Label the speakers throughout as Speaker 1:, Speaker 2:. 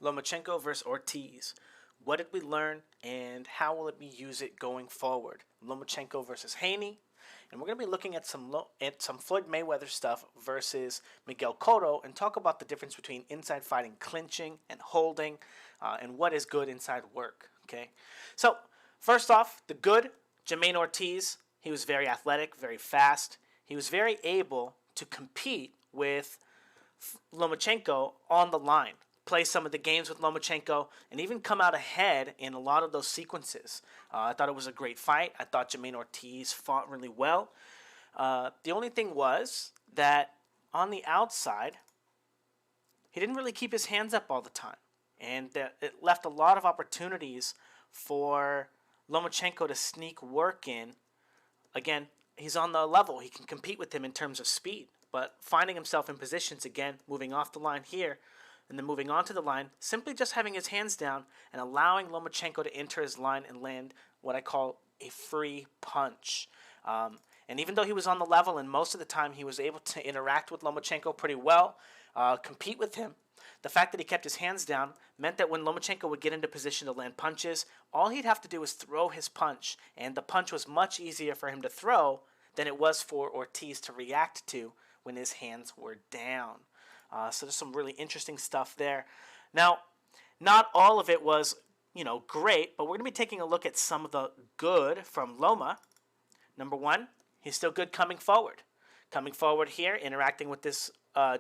Speaker 1: Lomachenko versus Ortiz. What did we learn and how will we use it going forward? Lomachenko versus Haney. And we're going to be looking at some Floyd Mayweather stuff versus Miguel Cotto and talk about the difference between inside fighting, clinching, and holding, and what is good inside work. Okay, so first off, the good, Jermaine Ortiz. He was very athletic, very fast. He was very able to compete with Lomachenko on the line, play some of the games with Lomachenko, and even come out ahead in a lot of those sequences. I thought it was a great fight. I thought Jermaine Ortiz fought really well. The only thing was that on the outside, he didn't really keep his hands up all the time. And it left a lot of opportunities for Lomachenko to sneak work in. Again, he's on the level. He can compete with him in terms of speed. But finding himself in positions, again, moving off the line here, and then moving onto the line, simply just having his hands down and allowing Lomachenko to enter his line and land what I call a free punch. And even though he was on the level and most of the time he was able to interact with Lomachenko pretty well, compete with him, the fact that he kept his hands down meant that when Lomachenko would get into position to land punches, all he'd have to do was throw his punch. And the punch was much easier for him to throw than it was for Ortiz to react to when his hands were down. So there's some really interesting stuff there. Now, not all of it was, great, but we're going to be taking a look at some of the good from Loma. Number one, he's still good coming forward. Coming forward here, interacting with this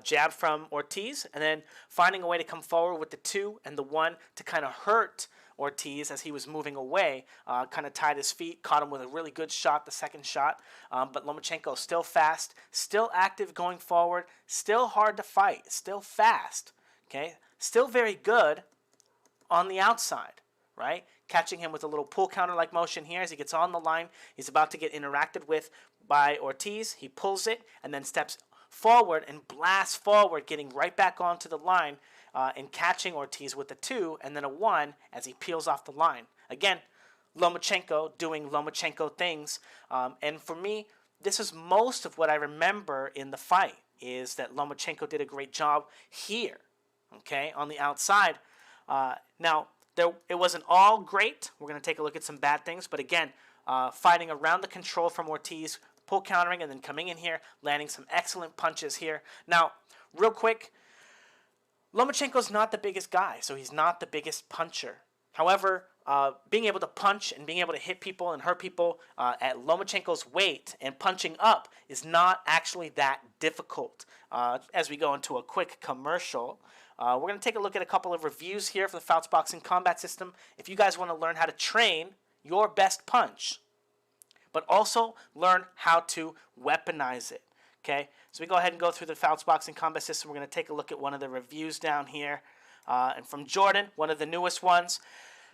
Speaker 1: jab from Ortiz, and then finding a way to come forward with the 2 and the 1 to kind of hurt Ortiz as he was moving away, kind of tied his feet, caught him with a really good shot, the second shot. But Lomachenko still fast, still active going forward, still hard to fight, still fast, okay? Still very good on the outside, right? Catching him with a little pull counter-like motion here as he gets on the line. He's about to get interacted with by Ortiz. He pulls it and then steps forward and blasts forward, getting right back onto the line, and catching Ortiz with a 2 and then a 1 as he peels off the line. Again, Lomachenko doing Lomachenko things. And for me, this is most of what I remember in the fight, is that Lomachenko did a great job here, okay, on the outside. Now, it wasn't all great. We're going to take a look at some bad things. But again, fighting around the control from Ortiz, pull countering, and then coming in here, landing some excellent punches here. Now, real quick, Lomachenko's not the biggest guy, so he's not the biggest puncher. However, being able to punch and being able to hit people and hurt people at Lomachenko's weight and punching up is not actually that difficult. As we go into a quick commercial, we're going to take a look at a couple of reviews here for the Fouts Boxing Combat System. If you guys want to learn how to train your best punch, but also learn how to weaponize it. Okay, so we go ahead and go through the Fouts Boxing Combat System. We're going to take a look at one of the reviews down here. And from Jordan, one of the newest ones.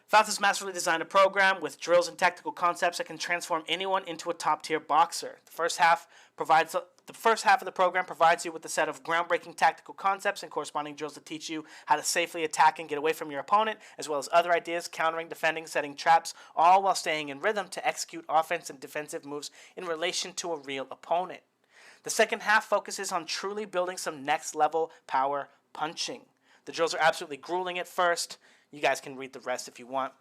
Speaker 1: Fouts has masterfully designed a program with drills and tactical concepts that can transform anyone into a top-tier boxer. The first half of the program provides you with a set of groundbreaking tactical concepts and corresponding drills to teach you how to safely attack and get away from your opponent, as well as other ideas, countering, defending, setting traps, all while staying in rhythm to execute offense and defensive moves in relation to a real opponent. The second half focuses on truly building some next-level power punching. The drills are absolutely grueling at first. You guys can read the rest if you want.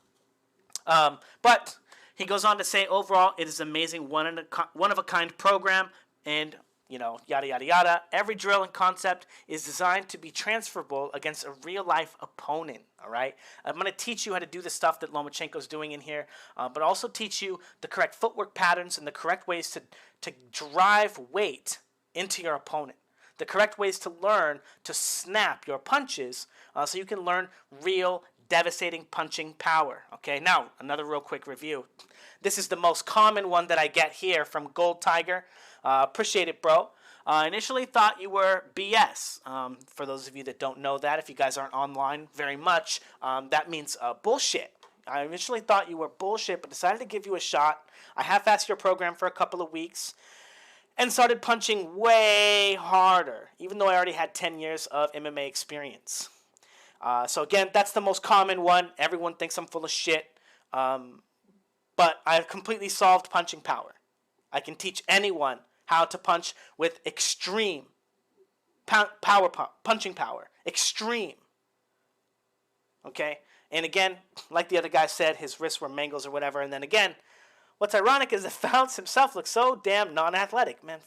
Speaker 1: But he goes on to say, overall, it is an amazing one-of-a-kind program, and, yada, yada, yada. Every drill and concept is designed to be transferable against a real-life opponent, all right? I'm going to teach you how to do the stuff that Lomachenko's doing in here, but also teach you the correct footwork patterns and the correct ways to drive weight into your opponent. The correct ways to learn to snap your punches so you can learn real devastating punching power. Okay, now another real quick review. This is the most common one that I get here from Gold Tiger. Appreciate it, bro. Initially thought you were BS. For those of you that don't know that, if you guys aren't online very much, that means bullshit. I initially thought you were bullshit, but decided to give you a shot. I half-assed your program for a couple of weeks and started punching way harder, even though I already had 10 years of MMA experience. So again, that's the most common one. Everyone thinks I'm full of shit. But I've completely solved punching power. I can teach anyone how to punch with extreme punching power. Extreme. Okay? And again, like the other guy said, his wrists were mangles or whatever. And then again, what's ironic is that Fouts himself looks so damn non-athletic. Man,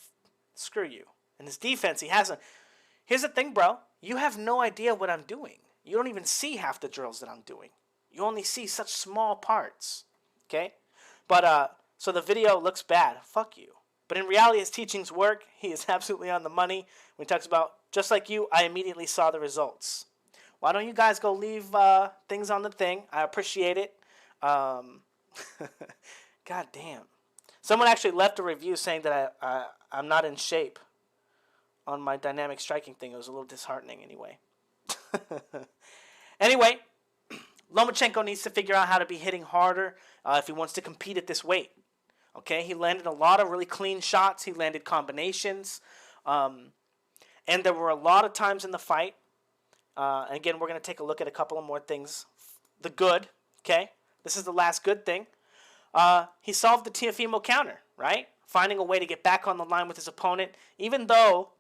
Speaker 1: screw you. And his defense, he hasn't. Here's the thing, bro. You have no idea what I'm doing. You don't even see half the drills that I'm doing. You only see such small parts. Okay? But, so the video looks bad. Fuck you. But in reality, his teachings work. He is absolutely on the money. When he talks about, just like you, I immediately saw the results. Why don't you guys go leave things on the thing? I appreciate it. God damn. Someone actually left a review saying that I'm not in shape on my dynamic striking thing. It was a little disheartening anyway. Anyway, Lomachenko needs to figure out how to be hitting harder if he wants to compete at this weight. Okay, he landed a lot of really clean shots. He landed combinations. And there were a lot of times in the fight. And again, we're going to take a look at a couple of more things. The good, okay? This is the last good thing. He solved the Teofimo counter, right? Finding a way to get back on the line with his opponent. Even though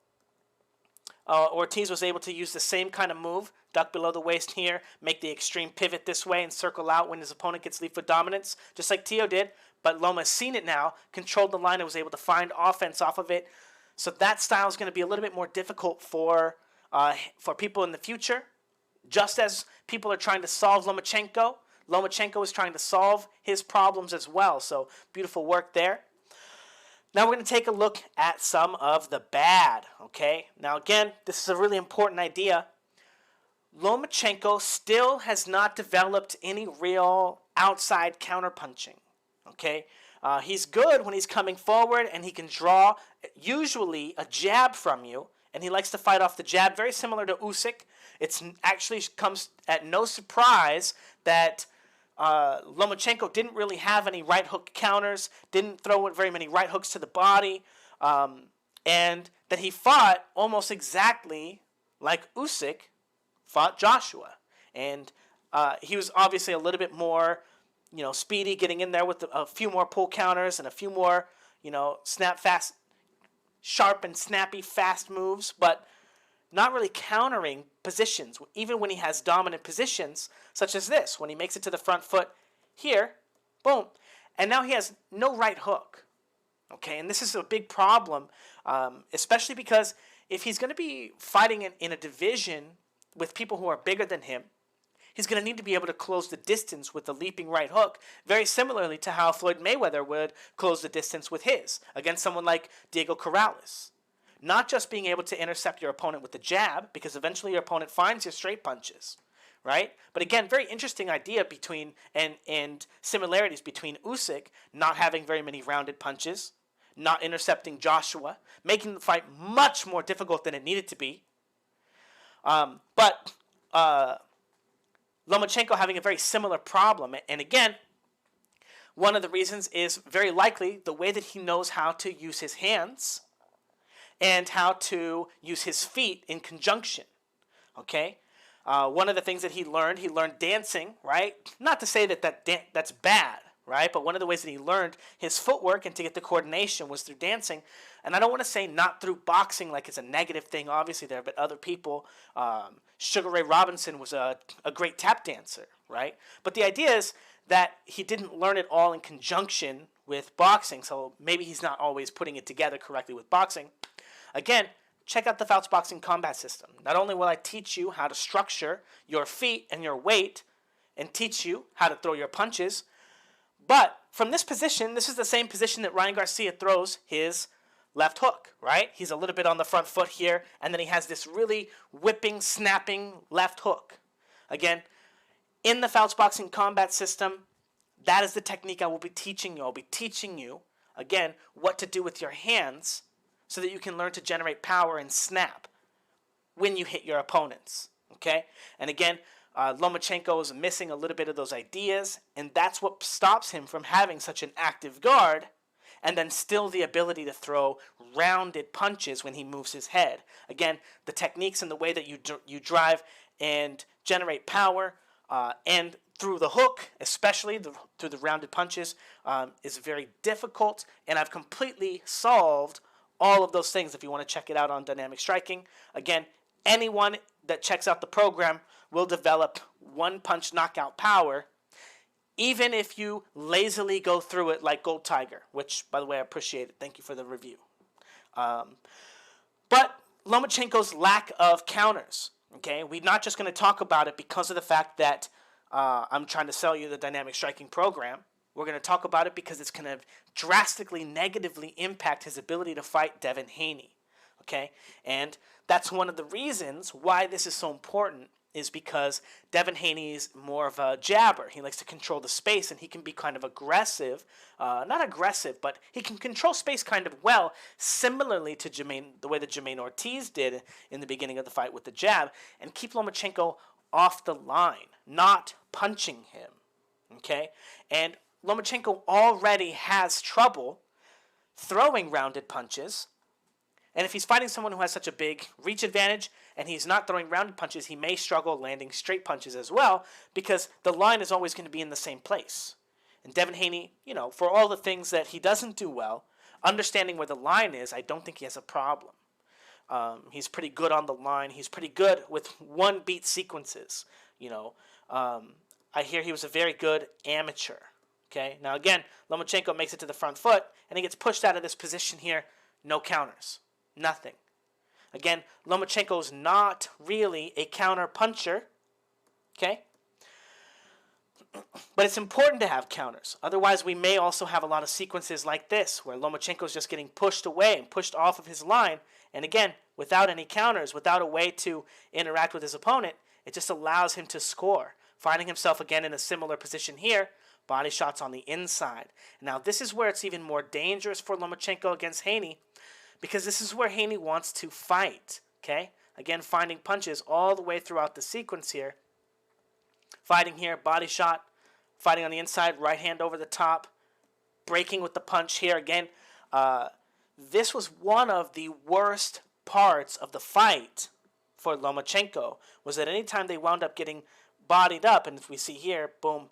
Speaker 1: Ortiz was able to use the same kind of move, duck below the waist here, make the extreme pivot this way, and circle out when his opponent gets lead foot dominance, just like Teo did. But Loma's seen it now, controlled the line, and was able to find offense off of it. So that style is going to be a little bit more difficult for people in the future. Just as people are trying to solve Lomachenko, Lomachenko is trying to solve his problems as well. So beautiful work there. Now we're going to take a look at some of the bad, okay? Now again, this is a really important idea. Lomachenko still has not developed any real outside counterpunching, okay? He's good when he's coming forward and he can draw usually a jab from you, and he likes to fight off the jab, very similar to Usyk. It actually comes at no surprise that Lomachenko didn't really have any right hook counters, didn't throw very many right hooks to the body, and that he fought almost exactly like Usyk fought Joshua. And he was obviously a little bit more, speedy, getting in there with a few more pull counters and a few more, snap fast, sharp and snappy fast moves, but not really countering positions, even when he has dominant positions, such as this, when he makes it to the front foot here, boom. And now he has no right hook, okay? And this is a big problem, especially because if he's going to be fighting in a division with people who are bigger than him, he's going to need to be able to close the distance with the leaping right hook, very similarly to how Floyd Mayweather would close the distance with his against someone like Diego Corrales. Not just being able to intercept your opponent with the jab, because eventually your opponent finds your straight punches, right? But again, very interesting idea between and similarities between Usyk not having very many rounded punches, not intercepting Joshua, making the fight much more difficult than it needed to be. But Lomachenko having a very similar problem. And again, one of the reasons is very likely the way that he knows how to use his hands and how to use his feet in conjunction, okay? One of the things that he learned dancing, right? Not to say that's bad, right? But one of the ways that he learned his footwork and to get the coordination was through dancing. And I don't want to say not through boxing like it's a negative thing. Obviously, there have been other people. Sugar Ray Robinson was a great tap dancer, right? But the idea is that he didn't learn it all in conjunction with boxing. So maybe he's not always putting it together correctly with boxing. Again, check out the Fouts Boxing Combat System. Not only will I teach you how to structure your feet and your weight and teach you how to throw your punches, but from this position, this is the same position that Ryan Garcia throws his left hook, right? He's a little bit on the front foot here, and then he has this really whipping, snapping left hook. Again, in the Fouts Boxing Combat System, that is the technique I will be teaching you. I'll be teaching you, again, what to do with your hands so that you can learn to generate power and snap when you hit your opponents, okay? And again, Lomachenko is missing a little bit of those ideas, and that's what stops him from having such an active guard and then still the ability to throw rounded punches when he moves his head. Again, the techniques and the way that you drive and generate power and through the hook, especially through the rounded punches, is very difficult, and I've completely solved all of those things if you want to check it out on Dynamic Striking. Again, anyone that checks out the program will develop one-punch knockout power, even if you lazily go through it like Gold Tiger, which, by the way, I appreciate it. Thank you for the review. But Lomachenko's lack of counters, okay? We're not just going to talk about it because of the fact that I'm trying to sell you the dynamic striking program. We're going to talk about it because it's going to drastically negatively impact his ability to fight Devin Haney, okay? And that's one of the reasons why this is so important, is because Devin Haney is more of a jabber. He likes to control the space, and he can be kind of aggressive. Not aggressive, but he can control space kind of well, similarly to the way that Jermaine Ortiz did in the beginning of the fight with the jab, and keep Lomachenko off the line, not punching him, okay? And Lomachenko already has trouble throwing rounded punches, and if he's fighting someone who has such a big reach advantage and he's not throwing rounded punches, he may struggle landing straight punches as well, because the line is always going to be in the same place. And Devin Haney, for all the things that he doesn't do well, understanding where the line is, I don't think he has a problem. He's pretty good on the line. He's pretty good with one-beat sequences. I hear he was a very good amateur. Okay. Now again, Lomachenko makes it to the front foot, and he gets pushed out of this position here. No counters. Nothing. Again, Lomachenko's not really a counter puncher. Okay. But it's important to have counters. Otherwise, we may also have a lot of sequences like this, where Lomachenko's just getting pushed away and pushed off of his line. And again, without any counters, without a way to interact with his opponent, it just allows him to score. Finding himself again in a similar position here, body shots on the inside. Now, this is where it's even more dangerous for Lomachenko against Haney, because this is where Haney wants to fight. Okay? Again, finding punches all the way throughout the sequence here. Fighting here, body shot, fighting on the inside, right hand over the top, breaking with the punch here. Again, this was one of the worst parts of the fight for Lomachenko, was that anytime they wound up getting bodied up, and if we see here, boom,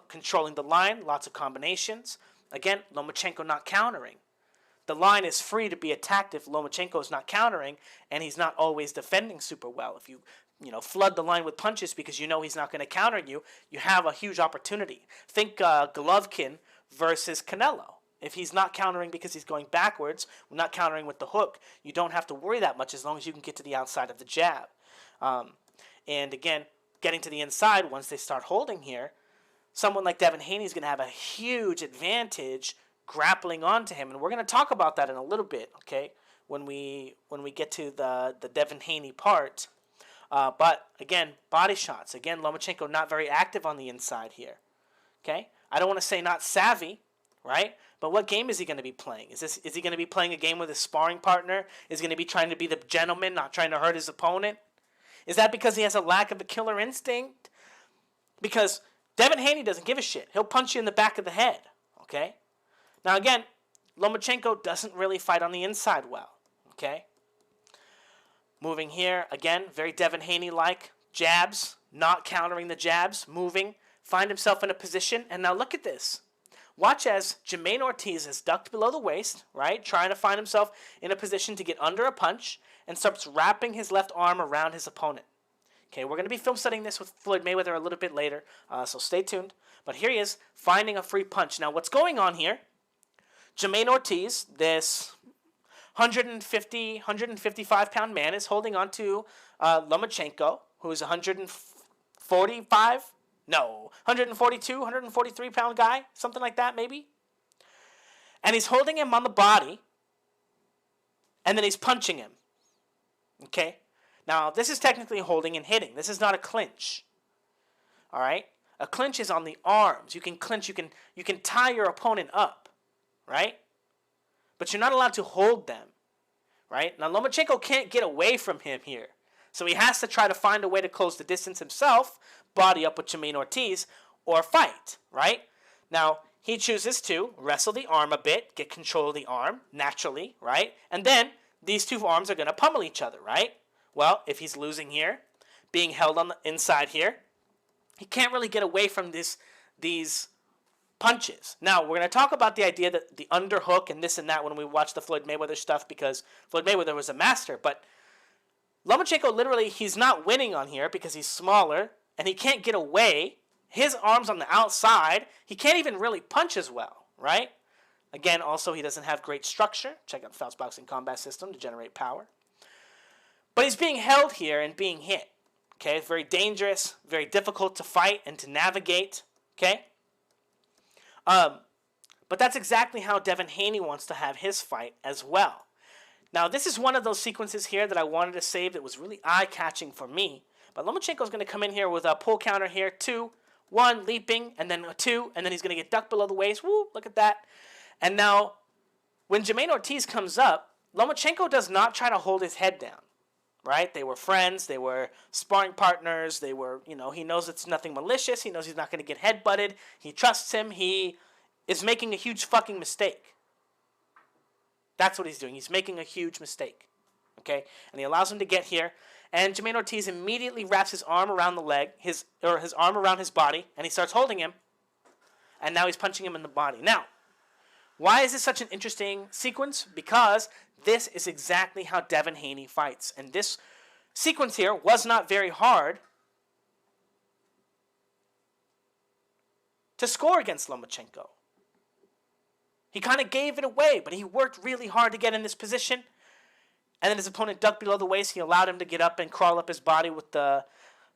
Speaker 1: controlling the line, lots of combinations. Again, Lomachenko not countering. The line is free to be attacked if Lomachenko is not countering, and he's not always defending super well. If you flood the line with punches because he's not going to counter you, you have a huge opportunity. Think Golovkin versus Canelo. If he's not countering because he's going backwards, not countering with the hook, you don't have to worry that much as long as you can get to the outside of the jab. And again, getting to the inside, once they start holding here, someone like Devin Haney is going to have a huge advantage grappling onto him. And we're going to talk about that in a little bit, okay, when we get to the Devin Haney part. But again, body shots. Again, Lomachenko not very active on the inside here. Okay? I don't want to say not savvy, right? But what game is he going to be playing? Is he going to be playing a game with his sparring partner? Is he going to be trying to be the gentleman, not trying to hurt his opponent? Is that because he has a lack of a killer instinct? Because Devin Haney doesn't give a shit. He'll punch you in the back of the head. Okay? Now again, Lomachenko doesn't really fight on the inside well. Okay? Moving here, again, very Devin Haney-like. Jabs, not countering the jabs, moving, find himself in a position. And now look at this. Watch as Jermaine Ortiz is ducked below the waist, right? Trying to find himself in a position to get under a punch and starts wrapping his left arm around his opponent. Okay, we're going to be film studying this with Floyd Mayweather a little bit later, so stay tuned. But here he is, finding a free punch. Now, what's going on here? Jermaine Ortiz, this 155-pound man, is holding on to Lomachenko, who's 142, 143-pound guy, something like that maybe. And he's holding him on the body, and then he's punching him. Okay? Now, this is technically holding and hitting. This is not a clinch. All right? A clinch is on the arms. You can clinch, you can tie your opponent up, right? But you're not allowed to hold them, right? Now, Lomachenko can't get away from him here. So he has to try to find a way to close the distance himself, body up with Jermaine Ortiz, or fight, right? Now, he chooses to wrestle the arm a bit, get control of the arm, naturally, right? And then these two arms are going to pummel each other, right? Well, if he's losing here, being held on the inside here, he can't really get away from these punches. Now, we're going to talk about the idea that the underhook and this and that when we watch the Floyd Mayweather stuff, because Floyd Mayweather was a master, but Lomachenko literally, he's not winning on here because he's smaller and he can't get away. His arm's on the outside. He can't even really punch as well, right? Again, also, he doesn't have great structure. Check out Fouts Boxing Combat System to generate power. But he's being held here and being hit. Okay, very dangerous, very difficult to fight and to navigate. Okay? But that's exactly how Devin Haney wants to have his fight as well. Now, this is one of those sequences here that I wanted to save that was really eye-catching for me. But Lomachenko's going to come in here with a pull counter here. 2, 1, leaping, and then a 2, and then he's going to get ducked below the waist. Woo, look at that. And now, when Jermaine Ortiz comes up, Lomachenko does not try to hold his head down. Right? They were friends. They were sparring partners. They were, he knows it's nothing malicious. He knows he's not going to get headbutted. He trusts him. He is making a huge fucking mistake. That's what he's doing. He's making a huge mistake. Okay? And he allows him to get here. And Jermaine Ortiz immediately wraps his arm around the leg, his arm around his body, and he starts holding him. And now he's punching him in the body. Now, why is this such an interesting sequence? Because this is exactly how Devin Haney fights. And this sequence here was not very hard to score against Lomachenko. He kind of gave it away, but he worked really hard to get in this position. And then his opponent ducked below the waist. He allowed him to get up and crawl up his body with the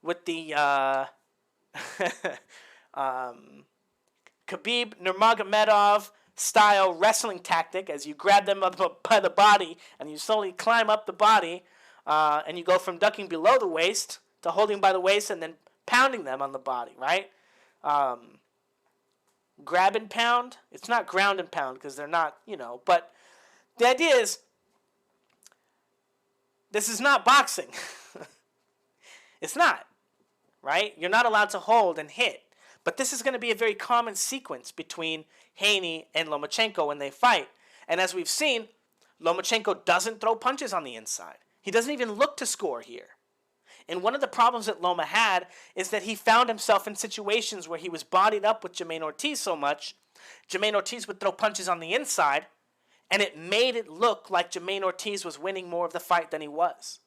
Speaker 1: Khabib Nurmagomedov style wrestling tactic, as you grab them up by the body and you slowly climb up the body, and you go from ducking below the waist to holding by the waist and then pounding them on the body, right? Grab and pound. It's not ground and pound because they're not, but the idea is this is not boxing. It's not, right? You're not allowed to hold and hit. But this is going to be a very common sequence between Haney and Lomachenko when they fight. And as we've seen, Lomachenko doesn't throw punches on the inside. He doesn't even look to score here. And one of the problems that Loma had is that he found himself in situations where he was bodied up with Jermaine Ortiz so much, Jermaine Ortiz would throw punches on the inside, and it made it look like Jermaine Ortiz was winning more of the fight than he was.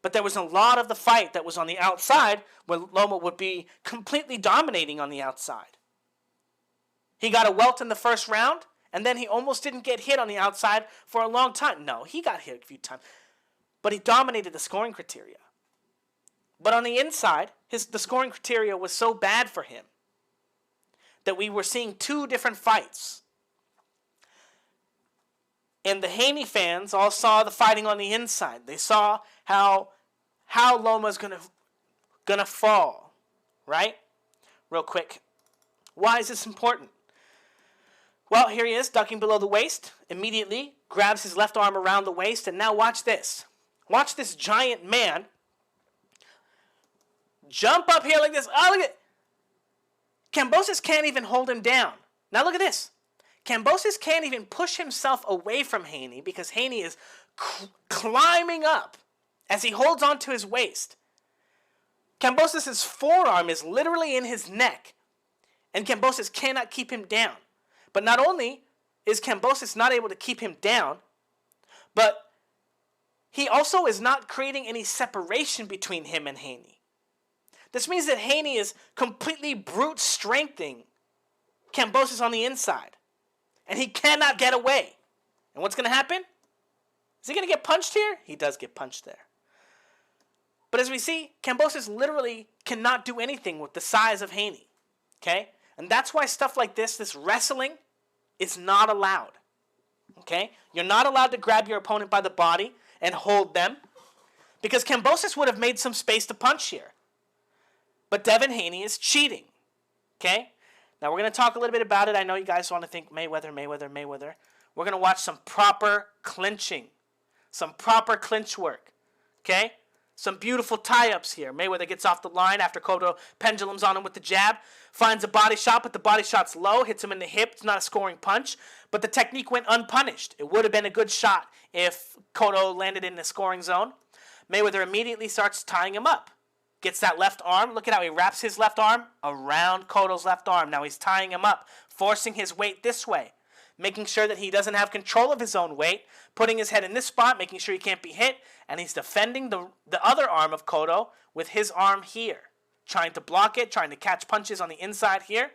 Speaker 1: But there was a lot of the fight that was on the outside where Loma would be completely dominating on the outside. He got a welt in the first round, and then he almost didn't get hit on the outside for a long time. No, he got hit a few times. But he dominated the scoring criteria. But on the inside, the scoring criteria was so bad for him that we were seeing 2 different fights. And the Haney fans all saw the fighting on the inside. They saw how Loma's gonna fall, right? Real quick. Why is this important? Well, here he is, ducking below the waist. Immediately grabs his left arm around the waist, and now watch this. Watch this giant man jump up here like this. Oh, look at Kambosos can't even hold him down. Now look at this. Kambosos can't even push himself away from Haney because Haney is climbing up as he holds onto his waist. Kambosos' forearm is literally in his neck, and Kambosos cannot keep him down. But not only is Kambosos not able to keep him down, but he also is not creating any separation between him and Haney. This means that Haney is completely brute strengthening Kambosos on the inside. And he cannot get away. And what's going to happen? Is he going to get punched here? He does get punched there. But as we see, Kambosos literally cannot do anything with the size of Haney. Okay? And that's why stuff like this wrestling, is not allowed. Okay? You're not allowed to grab your opponent by the body and hold them. Because Kambosos would have made some space to punch here. But Devin Haney is cheating. Okay? Now, we're going to talk a little bit about it. I know you guys want to think Mayweather. We're going to watch some proper clinching. Some proper clinch work. Okay? Some beautiful tie-ups here. Mayweather gets off the line after Cotto pendulums on him with the jab. Finds a body shot, but the body shot's low. Hits him in the hip. It's not a scoring punch. But the technique went unpunished. It would have been a good shot if Cotto landed in the scoring zone. Mayweather immediately starts tying him up. Gets that left arm. Look at how he wraps his left arm around Cotto's left arm. Now he's tying him up, forcing his weight this way. making sure that he doesn't have control of his own weight, putting his head in this spot, making sure he can't be hit, and he's defending the other arm of Cotto with his arm here, trying to block it, trying to catch punches on the inside here,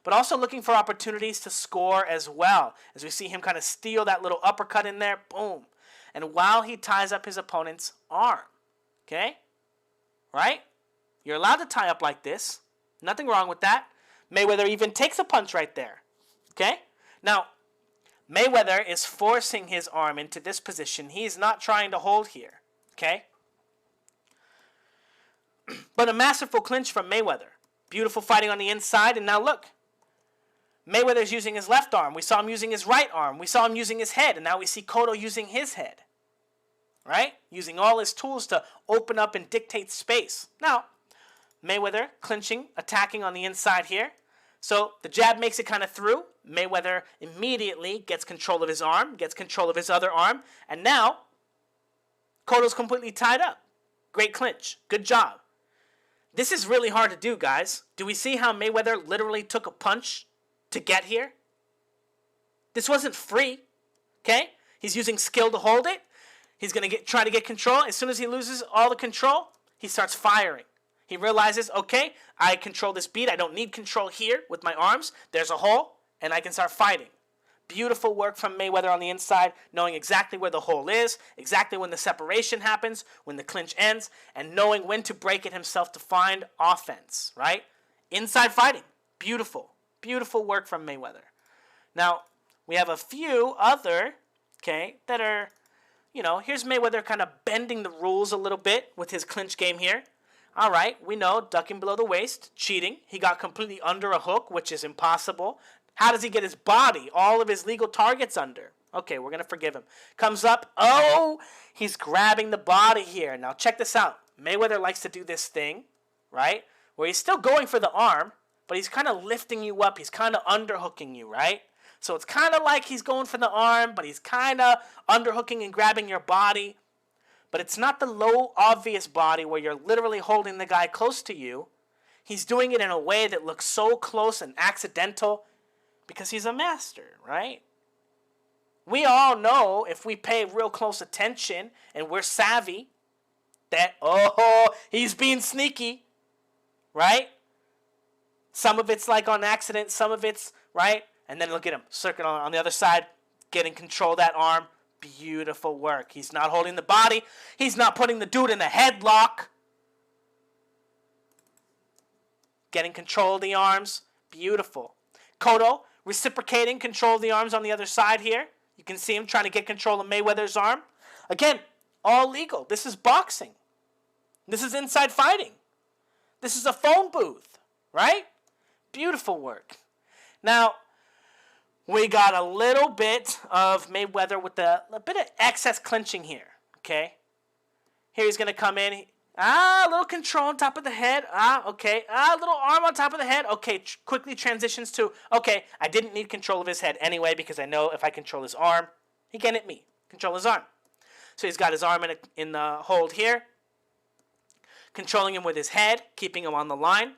Speaker 1: but also looking for opportunities to score as well, as we see him kind of steal that little uppercut in there, boom, and while he ties up his opponent's arm, okay, right? You're allowed to tie up like this, nothing wrong with that. Mayweather even takes a punch right there, okay? Now, Mayweather is forcing his arm into this position. He's not trying to hold here, okay? But a masterful clinch from Mayweather. Beautiful fighting on the inside, and now look. Mayweather's using his left arm. We saw him using his right arm. We saw him using his head, and now we see Cotto using his head, right? Using all his tools to open up and dictate space. Now, Mayweather clinching, attacking on the inside here. So the jab makes it kind of through. Mayweather immediately gets control of his arm, gets control of his other arm, and now Cotto's completely tied up. Great clinch. Good job. This is really hard to do, guys. Do we see how Mayweather literally took a punch to get here? This wasn't free, okay? He's using skill to hold it. He's going to try to get control. As soon as he loses all the control, he starts firing. He realizes, okay, I control this beat. I don't need control here with my arms. There's a hole, and I can start fighting. Beautiful work from Mayweather on the inside, knowing exactly where the hole is, exactly when the separation happens, when the clinch ends, and knowing when to break it himself to find offense, right? Inside fighting. Beautiful. Beautiful work from Mayweather. Now, we have a few other, okay, that are, here's Mayweather kind of bending the rules a little bit with his clinch game here. All right, we know ducking below the waist, cheating. He got completely under a hook, which is impossible. How does he get his body, all of his legal targets under? Okay, we're going to forgive him. Comes up. Oh, he's grabbing the body here. Now, check this out. Mayweather likes to do this thing, right, where he's still going for the arm, but he's kind of lifting you up. He's kind of underhooking you, right? So it's kind of like he's going for the arm, but he's kind of underhooking and grabbing your body. But it's not the low, obvious body where you're literally holding the guy close to you. He's doing it in a way that looks so close and accidental because he's a master, right? We all know if we pay real close attention and we're savvy that, he's being sneaky, right? Some of it's like on accident, some of it's, right? And then look at him, circling on the other side, getting control of that arm. Beautiful work. He's not holding the body. He's not putting the dude in a headlock. Getting control of the arms. Beautiful. Cotto reciprocating control of the arms on the other side here. You can see him trying to get control of Mayweather's arm. Again, all legal. This is boxing. This is inside fighting. This is a phone booth, right? Beautiful work. Now, we got a little bit of Mayweather with a bit of excess clinching here, okay? Here he's going to come in. A little control on top of the head. Okay. A little arm on top of the head. Okay, quickly transitions to, okay, I didn't need control of his head anyway because I know if I control his arm, he can't hit me. Control his arm. So he's got his arm in the hold here. Controlling him with his head, keeping him on the line.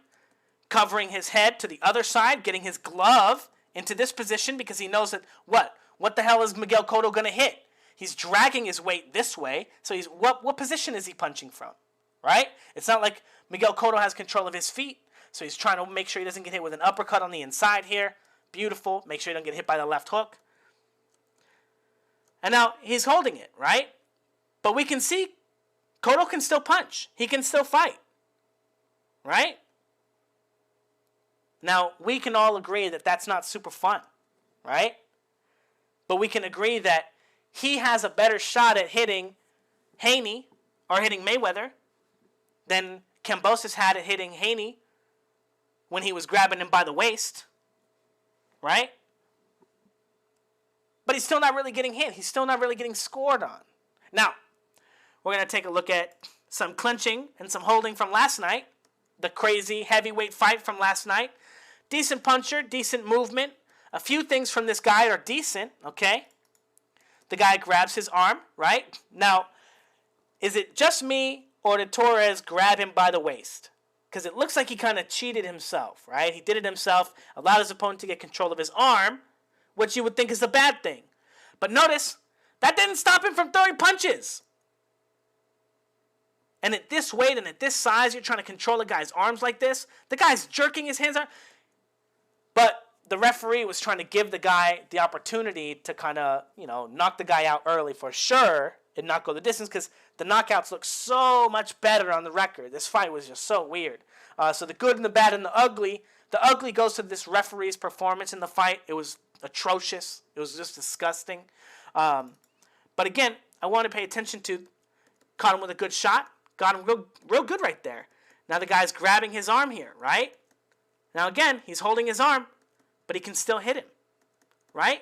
Speaker 1: Covering his head to the other side, getting his glove into this position because he knows that what the hell is Miguel Cotto going to hit? He's dragging his weight this way, so he's what position is he punching from, right? It's not like Miguel Cotto has control of his feet, so he's trying to make sure he doesn't get hit with an uppercut on the inside here. Beautiful. Make sure he don't get hit by the left hook. And now he's holding it, right? But we can see Cotto can still punch. He can still fight, right? Now, we can all agree that that's not super fun, right? But we can agree that he has a better shot at hitting Haney or hitting Mayweather than Kambosos had at hitting Haney when he was grabbing him by the waist, right? But he's still not really getting hit. He's still not really getting scored on. Now, we're going to take a look at some clinching and some holding from last night. The crazy heavyweight fight from last night. Decent puncher, decent movement. A few things from this guy are decent, okay? The guy grabs his arm, right? Now, is it just me or did Torres grab him by the waist? Because it looks like he kind of cheated himself, right? He did it himself, allowed his opponent to get control of his arm which you would think is a bad thing. But notice, that didn't stop him from throwing punches. And at this weight and at this size, you're trying to control a guy's arms like this. The guy's jerking his hands out. But the referee was trying to give the guy the opportunity to kind of, knock the guy out early for sure and not go the distance, because the knockouts look so much better on the record. This fight was just so weird. So the good and the bad and the ugly. The ugly goes to this referee's performance in the fight. It was atrocious. It was just disgusting. But again, I want to pay attention to, caught him with a good shot. Got him real good right there. Now the guy's grabbing his arm here, right? Now again, he's holding his arm, but he can still hit him, right?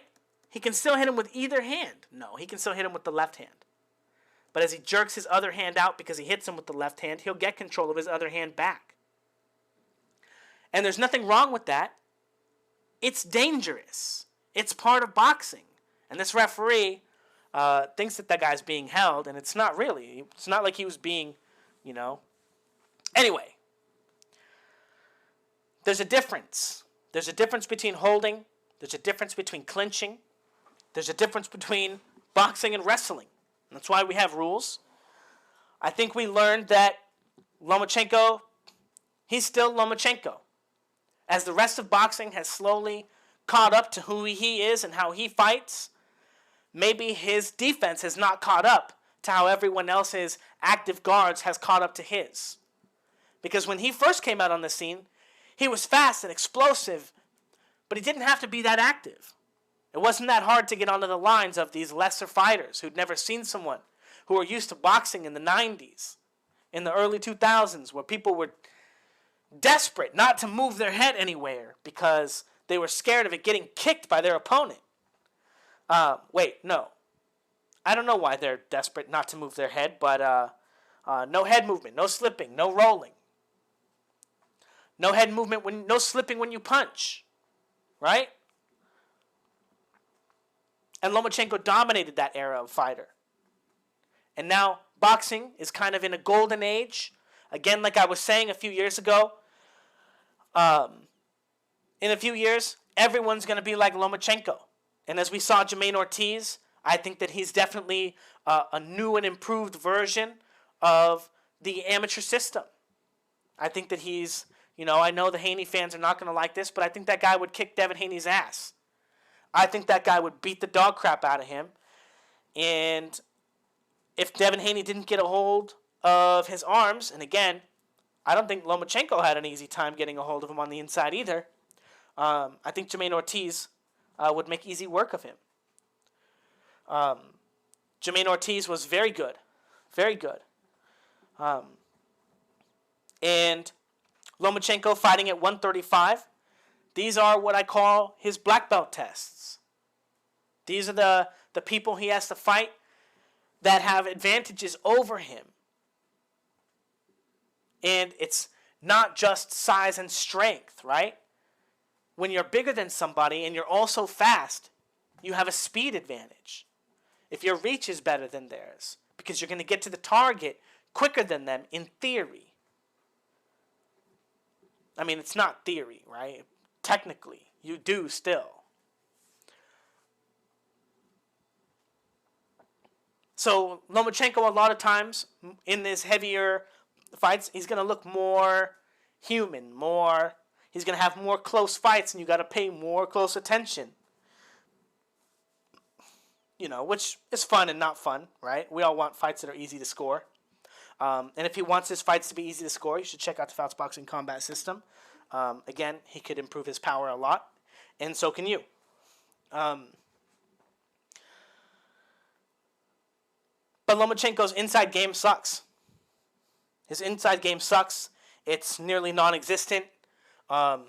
Speaker 1: He can still hit him with either hand. No, he can still hit him with the left hand. But as he jerks his other hand out because he hits him with the left hand, he'll get control of his other hand back. And there's nothing wrong with that. It's dangerous. It's part of boxing. And this referee thinks that guy's being held, and it's not really. It's not like he was being, Anyway, there's a difference. There's a difference between holding. There's a difference between clinching. There's a difference between boxing and wrestling. And that's why we have rules. I think we learned that Lomachenko, he's still Lomachenko. As the rest of boxing has slowly caught up to who he is and how he fights, maybe his defense has not caught up to how everyone else's active guards has caught up to his. Because when he first came out on the scene, he was fast and explosive, but he didn't have to be that active. It wasn't that hard to get onto the lines of these lesser fighters who'd never seen someone, who were used to boxing in the 90s, in the early 2000s, where people were desperate not to move their head anywhere because they were scared of it getting kicked by their opponent. No. I don't know why they're desperate not to move their head, but no head movement, no slipping, no rolling. No head movement, no slipping when you punch, right? And Lomachenko dominated that era of fighter. And now boxing is kind of in a golden age. Again, like I was saying a few years ago, in a few years, everyone's going to be like Lomachenko. And as we saw Jermaine Ortiz, I think that he's definitely a new and improved version of the amateur system. I think that he's, I know the Haney fans are not going to like this, but I think that guy would kick Devin Haney's ass. I think that guy would beat the dog crap out of him. And if Devin Haney didn't get a hold of his arms, and again, I don't think Lomachenko had an easy time getting a hold of him on the inside either. I think Jermaine Ortiz would make easy work of him. Jermaine Ortiz was very good. Very good. And Lomachenko fighting at 135. These are what I call his black belt tests. These are the people he has to fight that have advantages over him. And it's not just size and strength, right? When you're bigger than somebody and you're also fast, you have a speed advantage. If your reach is better than theirs, because you're going to get to the target quicker than them in theory. I mean, it's not theory, right? Technically, you do still. So Lomachenko, a lot of times in this heavier fights, he's going to look more human, he's going to have more close fights, and you got to pay more close attention. Which is fun and not fun, right? We all want fights that are easy to score. And if he wants his fights to be easy to score, you should check out the Fouts Boxing Combat System. Again, he could improve his power a lot, and so can you. But Lomachenko's inside game sucks. His inside game sucks. It's nearly non-existent. And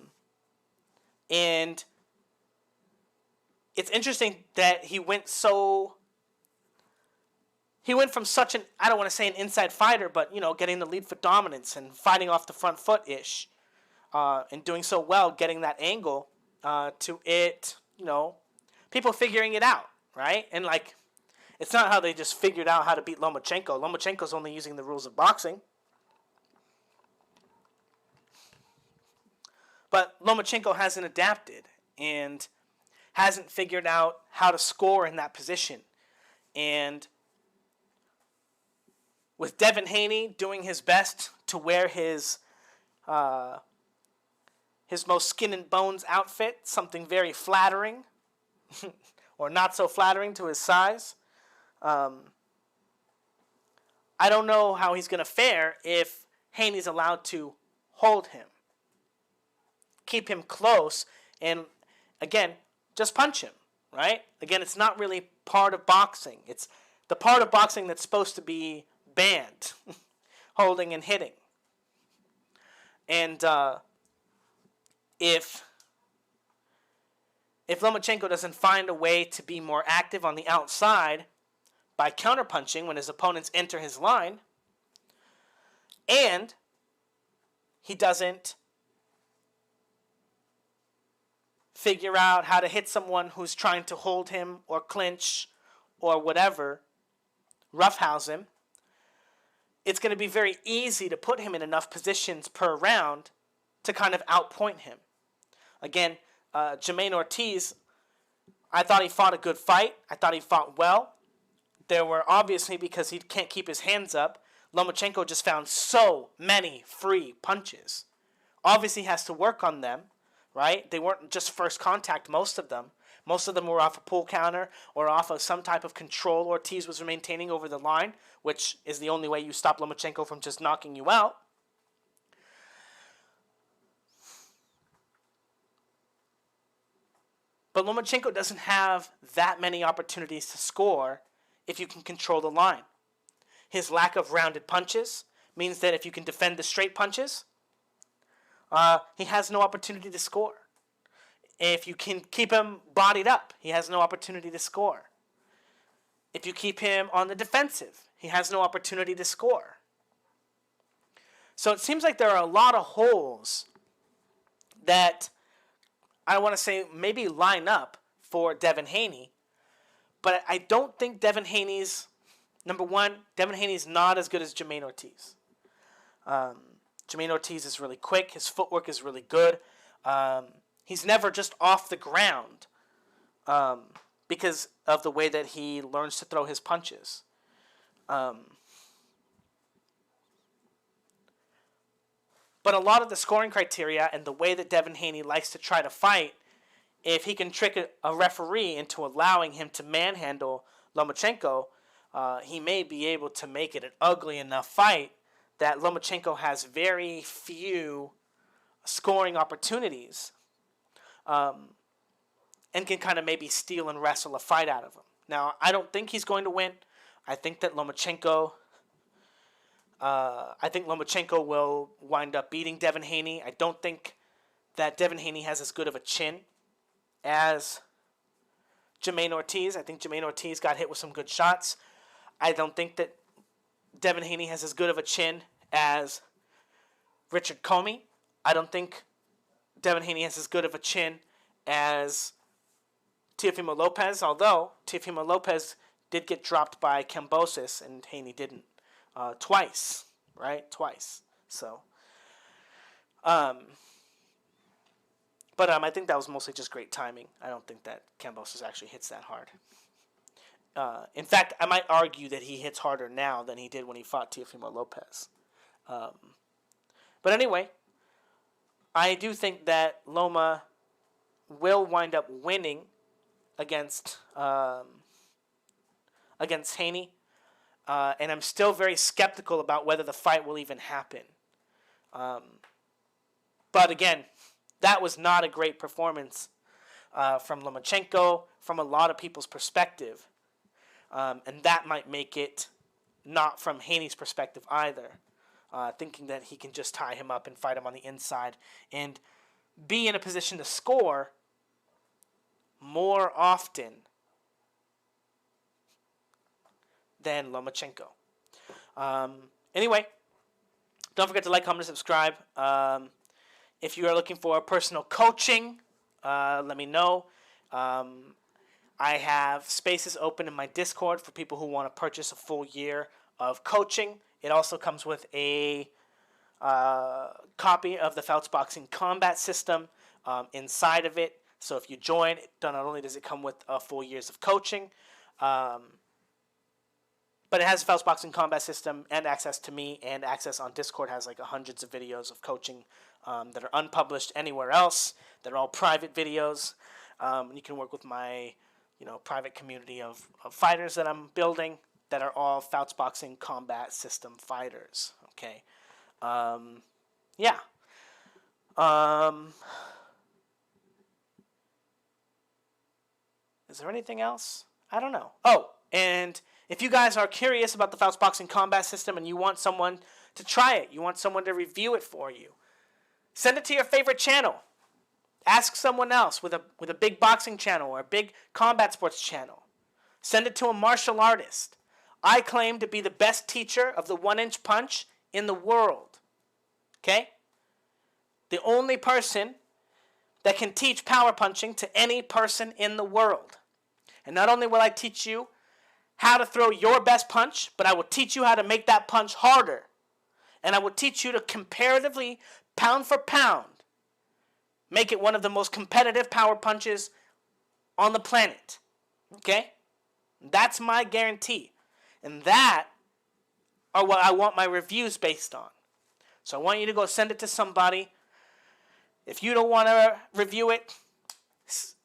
Speaker 1: it's interesting that he went from such I don't want to say an inside fighter, but, getting the lead foot dominance and fighting off the front foot-ish, and doing so well, getting that angle, to it, people figuring it out, right? And, it's not how they just figured out how to beat Lomachenko. Lomachenko's only using the rules of boxing. But Lomachenko hasn't adapted, and hasn't figured out how to score in that position. And with Devin Haney doing his best to wear his most skin and bones outfit, something very flattering, or not so flattering to his size, I don't know how he's going to fare if Haney's allowed to hold him, keep him close, and again, just punch him, right? Again, it's not really part of boxing. It's the part of boxing that's supposed to be banned, holding and hitting. And if Lomachenko doesn't find a way to be more active on the outside by counterpunching when his opponents enter his line, and he doesn't figure out how to hit someone who's trying to hold him or clinch or whatever, roughhouse him, it's going to be very easy to put him in enough positions per round to kind of outpoint him. Again, Jermaine Ortiz, I thought he fought a good fight. I thought he fought well. There were obviously, because he can't keep his hands up, Lomachenko just found so many free punches. Obviously has to work on them, right? They weren't just first contact, most of them. Most of them were off a pull counter or off of some type of control Ortiz was maintaining over the line, which is the only way you stop Lomachenko from just knocking you out. But Lomachenko doesn't have that many opportunities to score if you can control the line. His lack of rounded punches means that if you can defend the straight punches, he has no opportunity to score. If you can keep him bodied up, he has no opportunity to score. If you keep him on the defensive, he has no opportunity to score. So it seems like there are a lot of holes that I want to say maybe line up for Devin Haney, but I don't think Devin Haney's, number one, Devin Haney's not as good as Jermaine Ortiz. Jermaine Ortiz is really quick. His footwork is really good. He's never just off the ground because of the way that he learns to throw his punches. But a lot of the scoring criteria and the way that Devin Haney likes to try to fight, if he can trick a referee into allowing him to manhandle Lomachenko, he may be able to make it an ugly enough fight that Lomachenko has very few scoring opportunities and can kind of maybe steal and wrestle a fight out of him. Now, I don't think he's going to win. I think that Lomachenko will wind up beating Devin Haney. I don't think that Devin Haney has as good of a chin as Jermaine Ortiz. I think Jermaine Ortiz got hit with some good shots. I don't think that Devin Haney has as good of a chin as Richard Comey. I don't think Devin Haney has as good of a chin as Teofimo Lopez, although Teofimo Lopez did get dropped by Kambosos and Haney didn't. Twice, right? Twice. So, but I think that was mostly just great timing. I don't think that Kambosos actually hits that hard. In fact, I might argue that he hits harder now than he did when he fought Teofimo Lopez. But anyway, I do think that Loma will wind up winning against Haney. And I'm still very skeptical about whether the fight will even happen. But again, that was not a great performance from Lomachenko, from a lot of people's perspective. And that might make it not from Haney's perspective either. Thinking that he can just tie him up and fight him on the inside and be in a position to score more often than Lomachenko. Anyway, don't forget to like, comment, and subscribe. If you are looking for personal coaching, let me know. I have spaces open in my Discord for people who want to purchase a full year of coaching. It also comes with a copy of the Fouts Boxing Combat System inside of it. So if you join, not only does it come with 4 years of coaching, but it has a Fouts Boxing combat system and access to me, and access on Discord has like hundreds of videos of coaching that are unpublished anywhere else. They're all private videos. You can work with my private community of fighters that I'm building that are all Fouts Boxing combat system fighters. Okay. Yeah. Is there anything else? I don't know. Oh, and if you guys are curious about the Fouts Boxing combat system and you want someone to try it, you want someone to review it for you, send it to your favorite channel. Ask someone else with a big boxing channel or a big combat sports channel. Send it to a martial artist. I claim to be the best teacher of the 1-inch punch in the world. Okay? The only person that can teach power punching to any person in the world. And not only will I teach you how to throw your best punch, but I will teach you how to make that punch harder. And I will teach you to comparatively, pound for pound, make it one of the most competitive power punches on the planet. Okay? That's my guarantee. And that are what I want my reviews based on. So I want you to go send it to somebody. If you don't want to review it,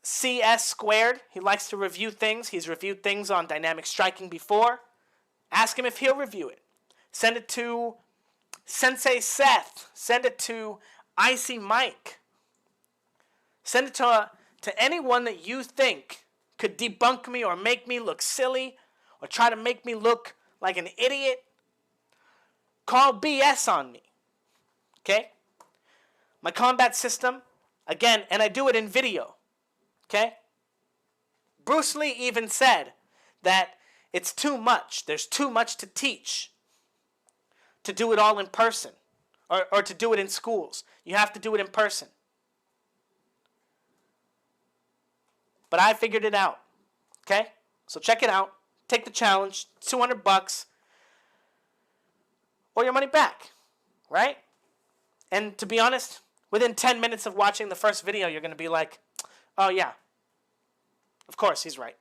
Speaker 1: CS Squared, he likes to review things. He's reviewed things on dynamic striking before. Ask him if he'll review it. Send it to Sensei Seth. Send it to Icy Mike. Send it to anyone that you think could debunk me or make me look silly or try to make me look like an idiot. Call BS on me. Okay? My combat system, again, and I do it in video. Okay? Bruce Lee even said that it's too much. There's too much to teach to do it all in person or to do it in schools. You have to do it in person. But I figured it out. Okay? So check it out. Take the challenge. $200. Or your money back. Right? And to be honest, within 10 minutes of watching the first video, you're going to be like, oh yeah, of course, he's right.